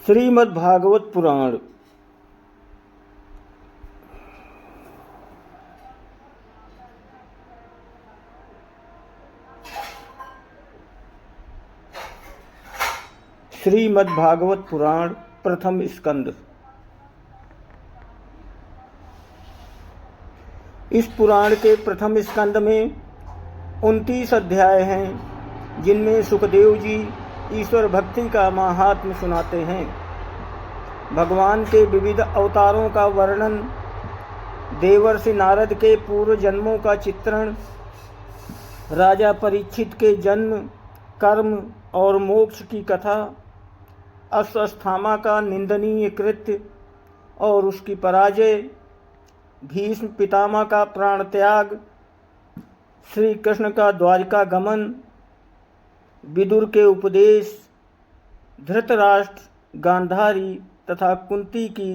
श्रीमद्भागवत पुराण। श्रीमद्भागवत पुराण प्रथम स्कंद। इस पुराण के प्रथम स्कंद में 29 अध्याय हैं, जिनमें सुखदेव जी ईश्वर भक्ति का महात्म्य सुनाते हैं। भगवान के विविध अवतारों का वर्णन, देवर्षि नारद के पूर्व जन्मों का चित्रण, राजा परीक्षित के जन्म, कर्म और मोक्ष की कथा, अश्वत्थामा का निंदनीय कृत्य और उसकी पराजय, भीष्म पितामह का प्राण त्याग, श्री कृष्ण का द्वारिका गमन, विदुर के उपदेश, धृतराष्ट्र, गांधारी तथा कुंती की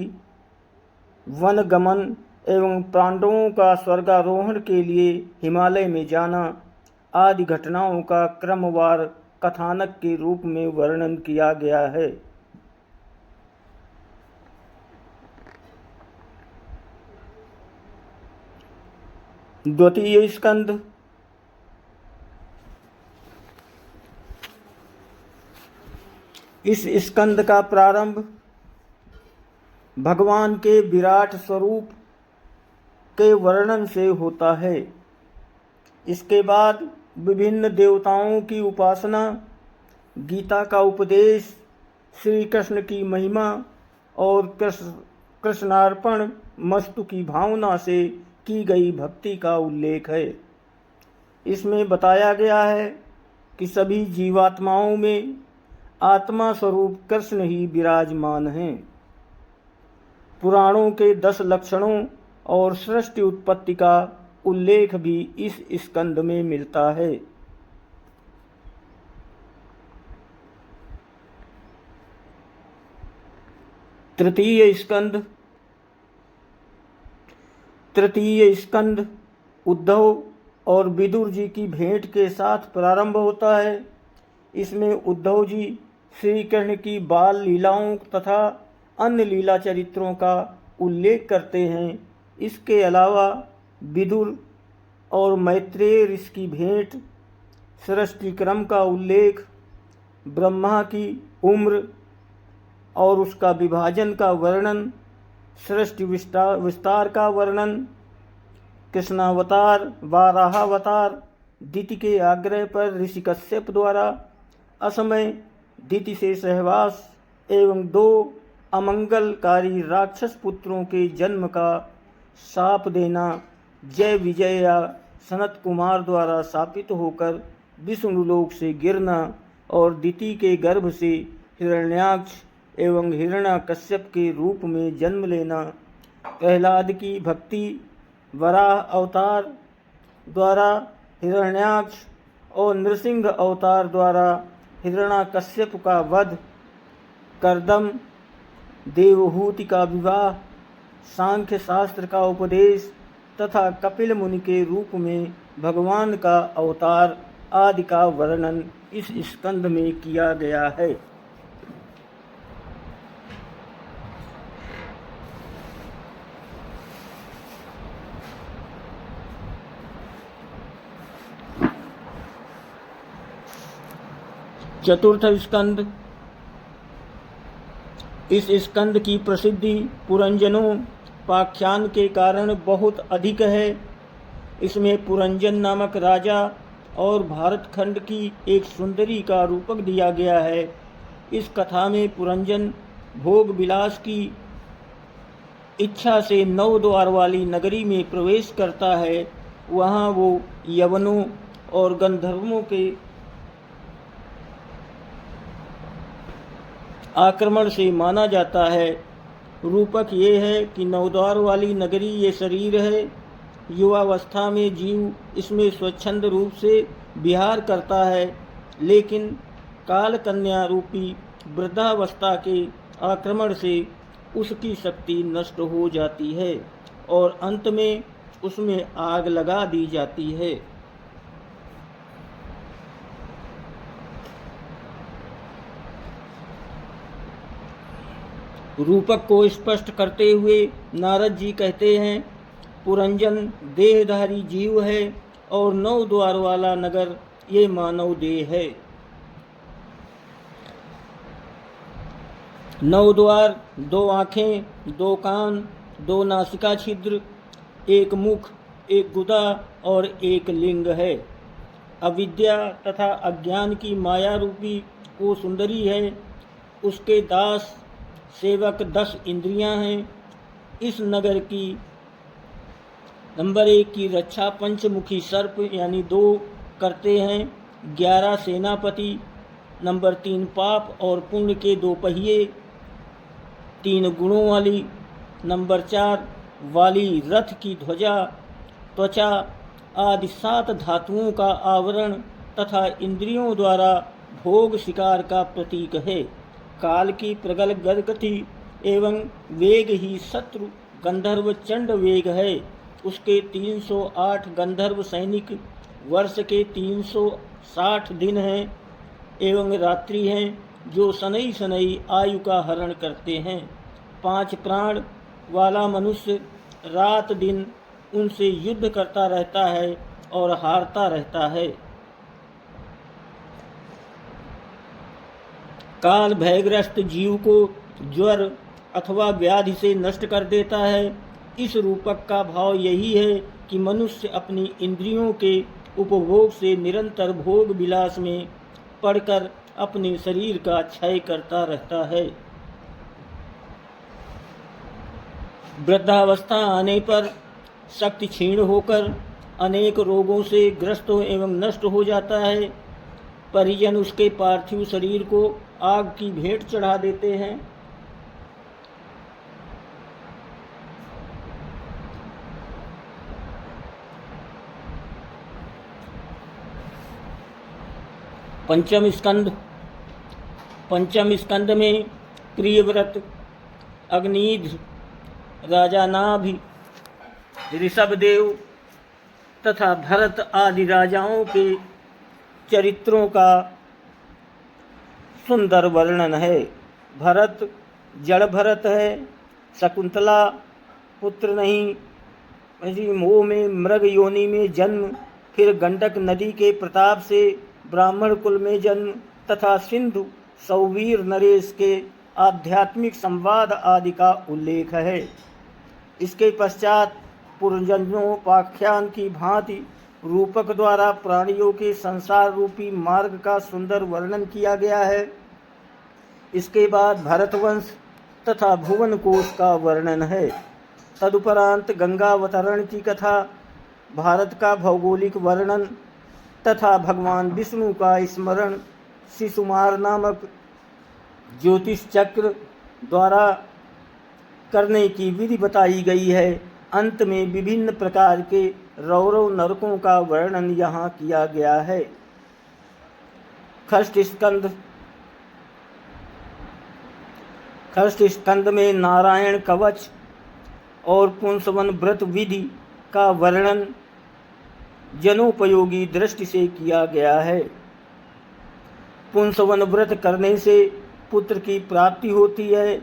वन गमन एवं पांडवों का स्वर्गारोहण के लिए हिमालय में जाना आदि घटनाओं का क्रमवार कथानक के रूप में वर्णन किया गया है। द्वितीय स्कंद। इस स्कंद का प्रारंभ भगवान के विराट स्वरूप के वर्णन से होता है। इसके बाद विभिन्न देवताओं की उपासना, गीता का उपदेश, श्री कृष्ण की महिमा और कृष्णार्पण मस्तु की भावना से की गई भक्ति का उल्लेख है। इसमें बताया गया है कि सभी जीवात्माओं में आत्मा स्वरूप कृष्ण ही विराजमान हैं। पुराणों के 10 लक्षणों और सृष्टि उत्पत्ति का उल्लेख भी इस स्कंद में मिलता है। तृतीय स्कंद। तृतीय स्कंद उद्धव और विदुर जी की भेंट के साथ प्रारंभ होता है। इसमें उद्धव जी श्री कृष्ण की बाल लीलाओं तथा अन्य लीला चरित्रों का उल्लेख करते हैं। इसके अलावा विदुर और मैत्रेय ऋषि की भेंट, सृष्टि क्रम का उल्लेख, ब्रह्मा की उम्र और उसका विभाजन का वर्णन, सृष्टि विस्तार का वर्णन, कृष्णावतार, वाराहावतार, दिति के आग्रह पर ऋषि कश्यप द्वारा असमय दिति से सहवास एवं 2 अमंगलकारी राक्षस पुत्रों के जन्म का शाप देना, जय विजय या सनत कुमार द्वारा शापित होकर विष्णुलोक से गिरना और दिति के गर्भ से हिरण्याक्ष एवं हिरण्यकश्यप के रूप में जन्म लेना, प्रहलाद की भक्ति, वराह अवतार द्वारा हिरण्याक्ष और नृसिंह अवतार द्वारा हिरण्यकश्यप का वध, कर्दम, देवहूति का विवाह, सांख्य शास्त्र का उपदेश तथा कपिल मुनि के रूप में भगवान का अवतार आदि का वर्णन इस स्कंद में किया गया है। चतुर्थ स्कंद। इस स्कंद की प्रसिद्धि पुरंजनों पाख्यान के कारण बहुत अधिक है। इसमें पुरंजन नामक राजा और भारत खंड की एक सुंदरी का रूपक दिया गया है। इस कथा में पुरंजन भोग विलास की इच्छा से 9 द्वार वाली नगरी में प्रवेश करता है। वहाँ वो यवनों और गंधर्वों के आक्रमण से माना जाता है। रूपक ये है कि 9 द्वार वाली नगरी ये शरीर है। युवावस्था में जीव इसमें स्वच्छंद रूप से विहार करता है, लेकिन काल कन्या रूपी वृद्धावस्था के आक्रमण से उसकी शक्ति नष्ट हो जाती है और अंत में उसमें आग लगा दी जाती है। रूपक को स्पष्ट करते हुए नारद जी कहते हैं, पुरंजन देहधारी जीव है और 9 द्वार वाला नगर ये मानव देह है। 9 द्वार, 2 आँखें, 2 कान, 2 नासिका छिद्र, 1 मुख, 1 गुदा और 1 लिंग है। अविद्या तथा अज्ञान की माया रूपी वो सुंदरी है। उसके दास सेवक 10 इंद्रियां हैं। इस नगर की नंबर 1 की रक्षा पंचमुखी सर्प यानी 2 करते हैं। 11 सेनापति, नंबर 3 पाप और पुण्य के 2 पहिए, 3 गुणों वाली, नंबर 4 वाली रथ की ध्वजा, त्वचा आदि 7 धातुओं का आवरण तथा इंद्रियों द्वारा भोग शिकार का प्रतीक है। काल की प्रगल गति एवं वेग ही शत्रु गंधर्व चंड वेग है। उसके 308 गंधर्व सैनिक वर्ष के 360 दिन हैं एवं रात्रि हैं, जो शनैः शनैः आयु का हरण करते हैं। 5 प्राण वाला मनुष्य रात दिन उनसे युद्ध करता रहता है और हारता रहता है। काल भयग्रस्त जीव को ज्वर अथवा व्याधि से नष्ट कर देता है। इस रूपक का भाव यही है कि मनुष्य अपनी इंद्रियों के उपभोग से निरंतर भोग विलास में पड़कर अपने शरीर का क्षय करता रहता है। वृद्धावस्था आने पर शक्ति क्षीण होकर अनेक रोगों से ग्रस्त एवं नष्ट हो जाता है। परिजन उसके पार्थिव शरीर को आग की भेंट चढ़ा देते हैं। पंचम स्कंद में प्रियव्रत, अग्निध्र, राजा नाभि, ऋषभदेव तथा भरत आदि राजाओं के चरित्रों का सुंदर वर्णन है। भरत जड़ भरत है, शकुंतला पुत्र नहीं, इसी मोह में मृग योनि में जन्म, फिर गंडक नदी के प्रताप से ब्राह्मण कुल में जन्म तथा सिंधु सौवीर नरेश के आध्यात्मिक संवाद आदि का उल्लेख है। इसके पश्चात पुरंजनोपाख्यान की भांति रूपक द्वारा प्राणियों के संसार रूपी मार्ग का सुंदर वर्णन किया गया है। इसके बाद भरतवंश तथा भुवन कोश का वर्णन है। तदुपरांत गंगावतरण की कथा, भारत का भौगोलिक वर्णन तथा भगवान विष्णु का स्मरण शिशुमार नामक ज्योतिष चक्र द्वारा करने की विधि बताई गई है। अंत में विभिन्न प्रकार के रौरव नरकों का वर्णन यहाँ किया गया है। खष्ट स्कंद में नारायण कवच और पुंसवन व्रत विधि का वर्णन जनोपयोगी दृष्टि से किया गया है। पुंसवन व्रत करने से पुत्र की प्राप्ति होती है।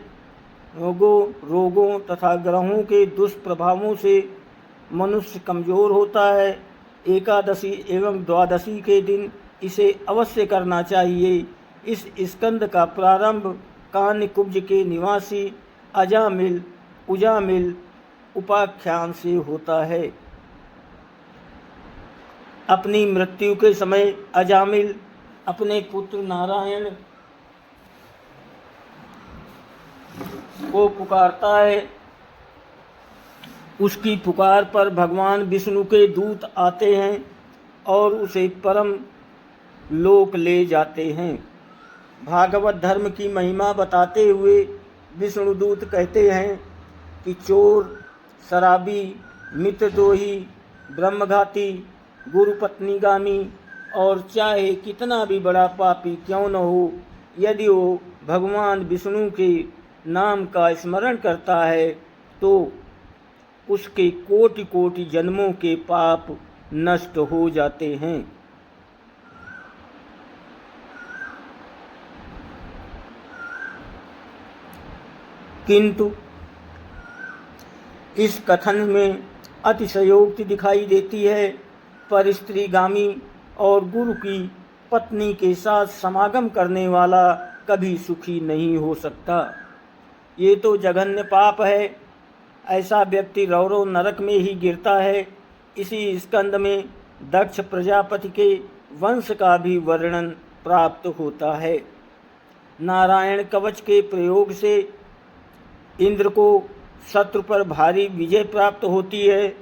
रोगों तथा ग्रहों के दुष्प्रभावों से मनुष्य कमजोर होता है। एकादशी एवं द्वादशी के दिन इसे अवश्य करना चाहिए। इस स्कंद का प्रारंभ कान्यकुब्ज के निवासी उजामिल उपाख्यान से होता है। अपनी मृत्यु के समय अजामिल अपने पुत्र नारायण को पुकारता है। उसकी पुकार पर भगवान विष्णु के दूत आते हैं और उसे परम लोक ले जाते हैं। भागवत धर्म की महिमा बताते हुए विष्णुदूत कहते हैं कि चोर, शराबी, मित्रद्रोही, ब्रह्मघाती, गुरुपत्नीगामी और चाहे कितना भी बड़ा पापी क्यों न हो, यदि वो भगवान विष्णु के नाम का स्मरण करता है तो उसके कोटि कोटि जन्मों के पाप नष्ट हो जाते हैं। किंतु इस कथन में अतिशयोक्ति दिखाई देती है, पर स्त्रीगामी और गुरु की पत्नी के साथ समागम करने वाला कभी सुखी नहीं हो सकता। ये तो जघन्य पाप है। ऐसा व्यक्ति रौरव नरक में ही गिरता है। इसी स्कंद में दक्ष प्रजापति के वंश का भी वर्णन प्राप्त होता है। नारायण कवच के प्रयोग से इंद्र को शत्रु पर भारी विजय प्राप्त होती है।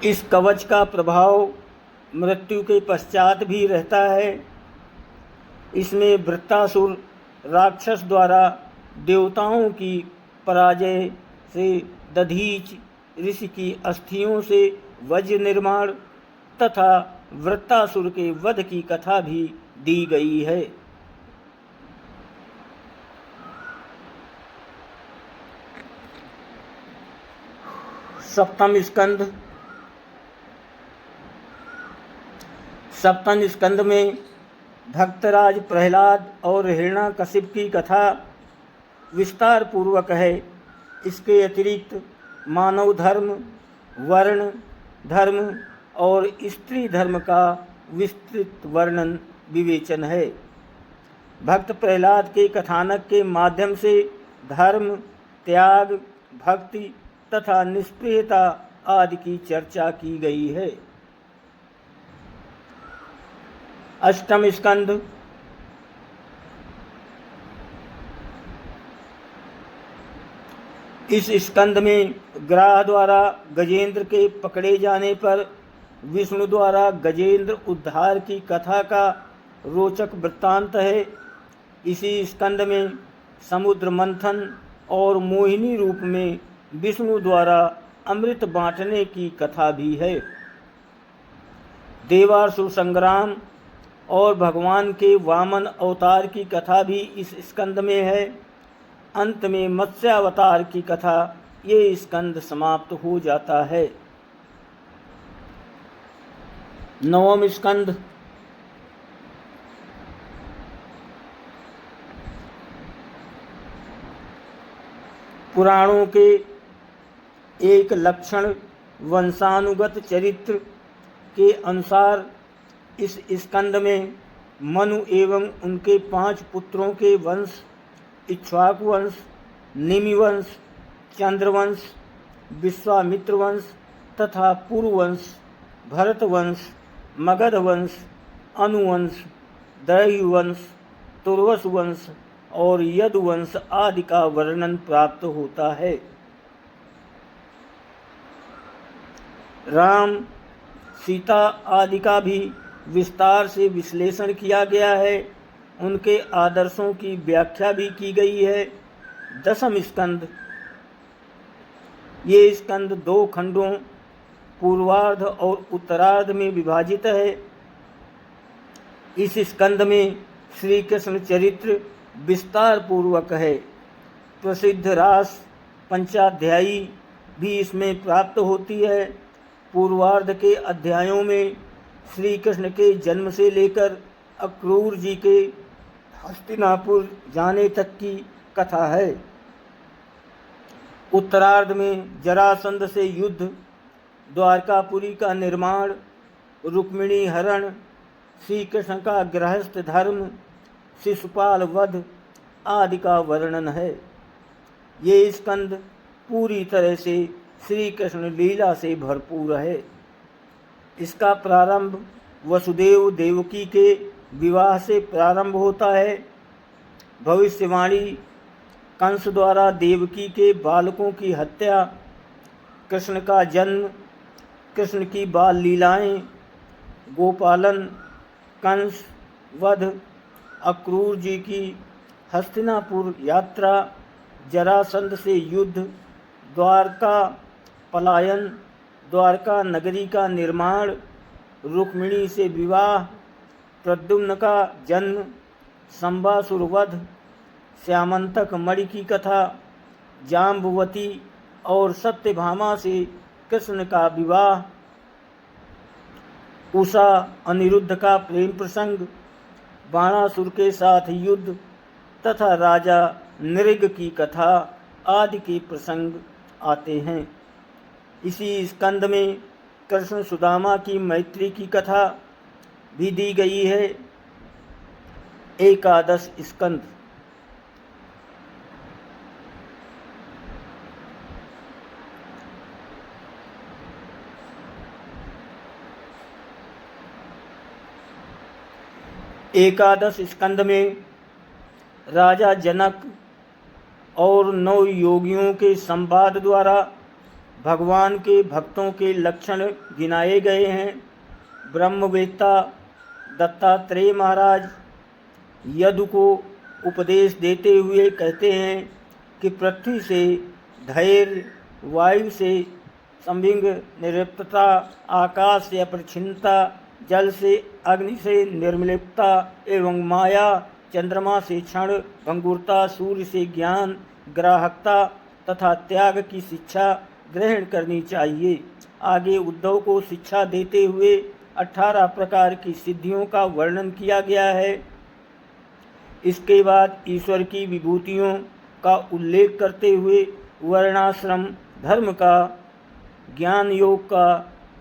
इस कवच का प्रभाव मृत्यु के पश्चात भी रहता है। इसमें वृत्तासुर राक्षस द्वारा देवताओं की पराजय से दधीच ऋषि की अस्थियों से वज्र निर्माण तथा वृत्तासुर के वध की कथा भी दी गई है। सप्तम स्कंद में भक्तराज प्रहलाद और हिरण्याकशिप की कथा विस्तार पूर्वक है। इसके अतिरिक्त मानव धर्म, वर्ण धर्म और स्त्री धर्म का विस्तृत वर्णन विवेचन है। भक्त प्रहलाद के कथानक के माध्यम से धर्म, त्याग, भक्ति तथा निष्प्रियता आदि की चर्चा की गई है। अष्टम स्कंद इस स्कंद में ग्राह द्वारा गजेंद्र के पकड़े जाने पर विष्णु द्वारा गजेंद्र उद्धार की कथा का रोचक वृत्तांत है। इसी स्कंद में समुद्र मंथन और मोहिनी रूप में विष्णु द्वारा अमृत बांटने की कथा भी है। देवासुर संग्राम और भगवान के वामन अवतार की कथा भी इस स्कंद में है। अंत में मत्स्यावतार की कथा ये स्कंद समाप्त हो जाता है। नवम स्कंद पुराणों के एक लक्षण वंशानुगत चरित्र के अनुसार इस स्कंद में मनु एवं उनके 5 पुत्रों के वंश इक्ष्वाकु वंश, निमि वंश, चंद्रवंश, विश्वामित्र वंश तथा पुरुवंश, भरत वंश, मगध वंश, अनुवंश, दैव वंश, तुर्वस वंश और यदुवंश आदि का वर्णन प्राप्त होता है। राम, सीता आदि का भी विस्तार से विश्लेषण किया गया है। उनके आदर्शों की व्याख्या भी की गई है। दसम स्कंद ये स्कंद 2 खंडों पूर्वार्ध और उत्तरार्ध में विभाजित है। इस स्कंद में श्री कृष्ण चरित्र विस्तार पूर्वक है। प्रसिद्ध रास पंचाध्यायी भी इसमें प्राप्त होती है। पूर्वार्ध के अध्यायों में श्री कृष्ण के जन्म से लेकर अक्रूर जी के हस्तिनापुर जाने तक की कथा है। उत्तरार्ध में जरासंध से युद्ध, द्वारकापुरी का निर्माण, रुक्मिणी हरण, श्री कृष्ण का गृहस्थ धर्म, शिशुपाल वध आदि का वर्णन है। ये स्कंद पूरी तरह से श्री कृष्ण लीला से भरपूर है। इसका प्रारंभ वसुदेव देवकी के विवाह से प्रारंभ होता है। भविष्यवाणी, कंस द्वारा देवकी के बालकों की हत्या, कृष्ण का जन्म, कृष्ण की बाल लीलाएं, गोपालन, कंस वध, अक्रूर जी की हस्तिनापुर यात्रा, जरासंध से युद्ध, द्वारका पलायन, द्वारका नगरी का निर्माण, रुक्मिणी से विवाह, प्रद्युम्न का जन्म, संबासुर वध, श्यामंतक मणि की कथा, जाम्बवती और सत्यभामा से कृष्ण का विवाह, उषा अनिरुद्ध का प्रेम प्रसंग, बाणासुर के साथ युद्ध तथा राजा नृग की कथा आदि के प्रसंग आते हैं। इसी स्कंद में कृष्ण सुदामा की मैत्री की कथा भी दी गई है। एकादश स्कंद। एकादश स्कंद में राजा जनक और 9 योगियों के संवाद द्वारा भगवान के भक्तों के लक्षण गिनाए गए हैं। ब्रह्मवेत्ता दत्तात्रेय महाराज यदु को उपदेश देते हुए कहते हैं कि पृथ्वी से धैर्य, वायु से संविंग निर्लिप्तता, आकाश से अपरिच्छिन्नता, जल से अग्नि से निर्मलिप्तता एवं माया, चंद्रमा से क्षण भंगुरता, सूर्य से ज्ञान ग्राहकता तथा त्याग की शिक्षा ग्रहण करनी चाहिए। आगे उद्धव को शिक्षा देते हुए 18 प्रकार की सिद्धियों का वर्णन किया गया है। इसके बाद ईश्वर की विभूतियों का उल्लेख करते हुए वर्णाश्रम धर्म का, ज्ञान योग का,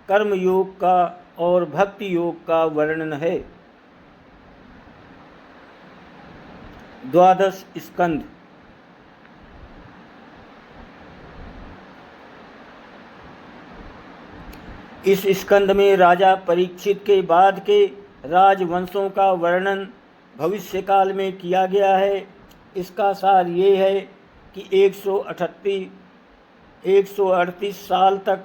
कर्म योग का और भक्ति योग का वर्णन है। द्वादश स्कंद। इस स्कंद में राजा परीक्षित के बाद के राजवंशों का वर्णन भविष्य काल में किया गया है। इसका सार ये है कि 138 साल तक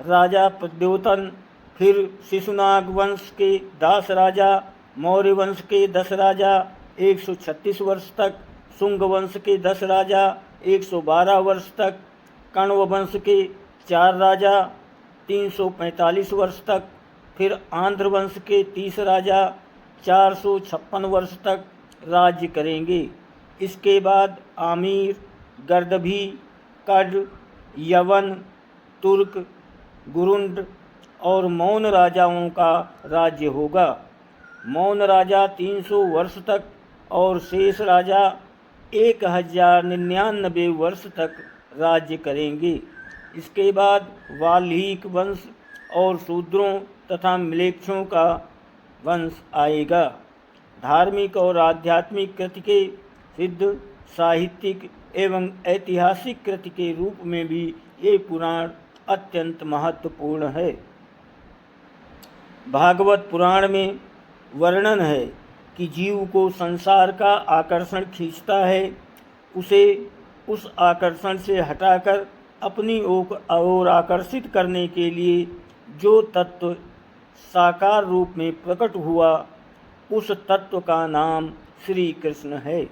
राजा प्रद्योतन, फिर शिशुनाग वंश के 10 राजा, मौर्य वंश के 10 राजा 136 वर्ष तक, शुंग वंश के 10 राजा 112 वर्ष तक, कण्व वंश के 4 राजा 345 वर्ष तक, फिर आंध्र वंश के 30 राजा 456 वर्ष तक राज्य करेंगे। इसके बाद आमीर, गर्दभी, कड, यवन, तुर्क, गुरुंड और मौन राजाओं का राज्य होगा। मौन राजा 300 वर्ष तक और शेष राजा 1099 वर्ष तक राज्य करेंगे। इसके बाद वाल्मीकि वंश और शूद्रों तथा म्लेच्छों का वंश आएगा। धार्मिक और आध्यात्मिक कृति के सिद्ध, साहित्यिक एवं ऐतिहासिक कृति के रूप में भी ये पुराण अत्यंत महत्वपूर्ण है। भागवत पुराण में वर्णन है कि जीव को संसार का आकर्षण खींचता है। उसे उस आकर्षण से हटाकर अपनी ओर आकर्षित करने के लिए जो तत्व साकार रूप में प्रकट हुआ, उस तत्व का नाम श्री कृष्ण है।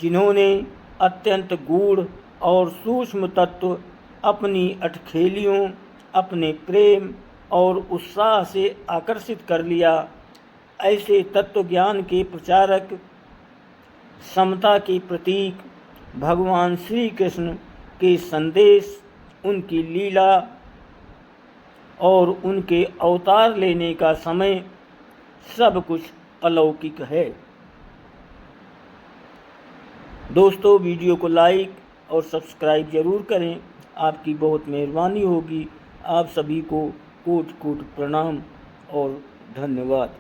जिन्होंने अत्यंत गूढ़ और सूक्ष्म तत्व अपनी अटखेलियों, अपने प्रेम और उत्साह से आकर्षित कर लिया, ऐसे तत्व ज्ञान के प्रचारक, समता के प्रतीक भगवान श्री कृष्ण के संदेश, उनकी लीला और उनके अवतार लेने का समय सब कुछ अलौकिक है। दोस्तों, वीडियो को लाइक और सब्सक्राइब जरूर करें, आपकी बहुत मेहरबानी होगी। आप सभी को कोटि कोटि प्रणाम और धन्यवाद।